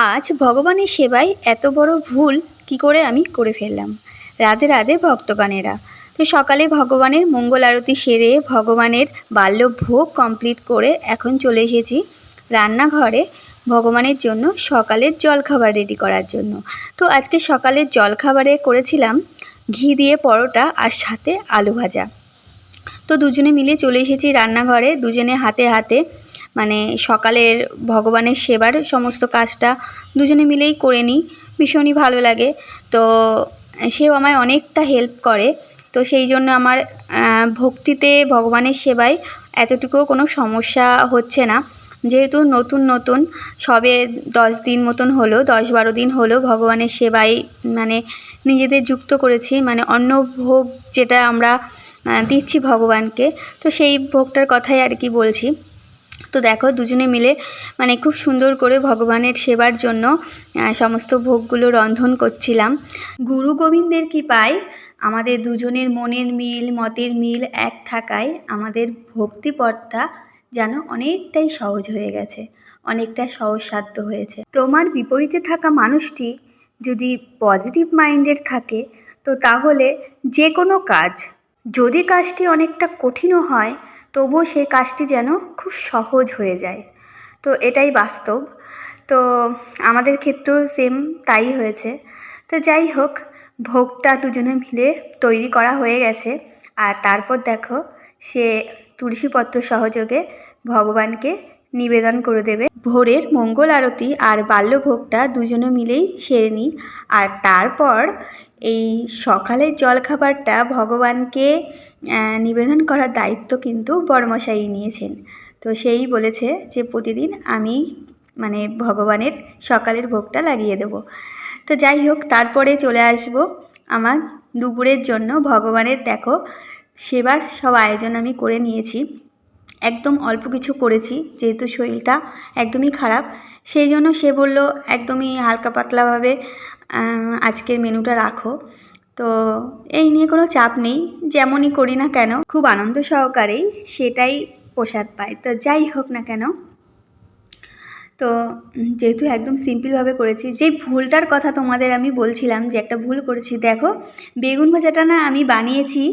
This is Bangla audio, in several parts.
আজ ভগবানের সেবায় এত বড় ভুল কি করে আমি করে ফেললাম। রাধে রাধে ভক্তগণেরা। তো সকালে ভগবানের মঙ্গল আরতি সেরে ভগবানের বাল্য ভোগ কমপ্লিট করে এখন চলে এসেছি রান্নাঘরে ভগবানের জন্য সকালের জলখাবার রেডি করার জন্য। তো আজকে সকালের জলখাবারে করেছিলাম ঘি দিয়ে পরোটা আর সাথে আলু ভাজা। তো দুজনে মিলে চলে এসেছি রান্নাঘরে, দুজনে হাতে হাতে মানে সকালের ভগবানের সেবার সমস্ত কাজটা দুজনে মিলেই করে নিই, ভীষণই ভালো লাগে। তো সেও আমায় অনেকটা হেল্প করে। তো সেই জন্য আমার ভক্তিতে ভগবানের সেবায় এতটুকুও কোনো সমস্যা হচ্ছে না। যেহেতু নতুন নতুন সবে 10 দিন মতন হলো, 10-12 দিন হলো ভগবানের সেবায় মানে নিজেদের যুক্ত করেছি, মানে অন্ন ভোগ যেটা আমরা দিচ্ছি ভগবানকে, তো সেই ভোগটার কথাই আর কি বলছি। তো দেখো দুজনে মিলে মানে খুব সুন্দর করে ভগবানের সেবার জন্য সমস্ত ভোগগুলো রন্ধন করছিলাম। গুরু গোবিন্দের কৃপায় আমাদের দুজনের মনের মিল মতের মিল এক থাকায় আমাদের ভক্তিপথটা যেন অনেকটাই সহজ হয়ে গেছে, অনেকটা সহজসাধ্য হয়েছে। তোমার বিপরীতে থাকা মানুষটি যদি পজিটিভ মাইন্ডেড থাকে তো তাহলে যে কোনো কাজ, যদি কাজটি অনেকটা কঠিনও হয় তবুও সেই কাজটি যেন খুব সহজ হয়ে যায়। তো এটাই বাস্তব। তো আমাদের ক্ষেত্রেও সেম তাই হয়েছে। তো যাই হোক, ভোগটা দুজনে মিলে তৈরি করা হয়ে গেছে। আর তারপর দেখো সে তুলসীপত্র সহযোগে ভগবানকে নিবেদন করে দেবে। ভোরের মঙ্গল আরতি আর বাল্যভোগটা দুজনে মিলেই সেরে নিই। আর তারপর এই সকালের জলখাবারটা ভগবানকে নিবেদন করার দায়িত্ব কিন্তু বড়মশাই নিয়েছেন। তো সেই বলেছে যে প্রতিদিন আমি মানে ভগবানের সকালের ভোগটা লাগিয়ে দেব। তো যাই হোক, তারপরে চলে আসব আমার দুপুরের জন্য। ভগবানের দেখো সেবার সব আয়োজন আমি করে নিয়েছি, একদম অল্প কিছু করেছি যেহেতু শরীরটা একদমই খারাপ। সেই জন্য সে বলল একদমই হালকা পাতলাভাবে আজকের মেনুটা রাখো। তো এই নিয়ে কোনো চাপ নেই, যেমনই করি না কেন খুব আনন্দ সহকারেই সেটাই প্রসাদ পায়। তো যাই হোক না কেন, তো যেহেতু একদম সিম্পলভাবে করেছি, যে ভুলটার কথা তোমাদের আমি বলছিলাম যে একটা ভুল করেছি, দেখো বেগুন ভাজাটা না আমি বানিয়েছি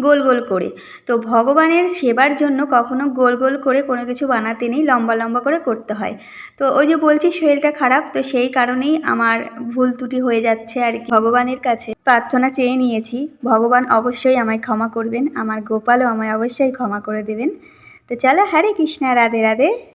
গোল গোল করে। তো ভগবানের সেবার জন্য কখনো গোল গোল করে কোনো কিছু বানাতে নেই, লম্বা লম্বা করে করতে হয়। তো ওই যে বলছি শরীরটা খারাপ, তো সেই কারণেই আমার ভুল ত্রুটি হয়ে যাচ্ছে আর কি। ভগবানের কাছে প্রার্থনা চেয়ে নিয়েছি, ভগবান অবশ্যই আমায় ক্ষমা করবেন, আমার গোপালও আমায় অবশ্যই ক্ষমা করে দেবেন। তো চলো, হরে কৃষ্ণা, রাধে রাধে।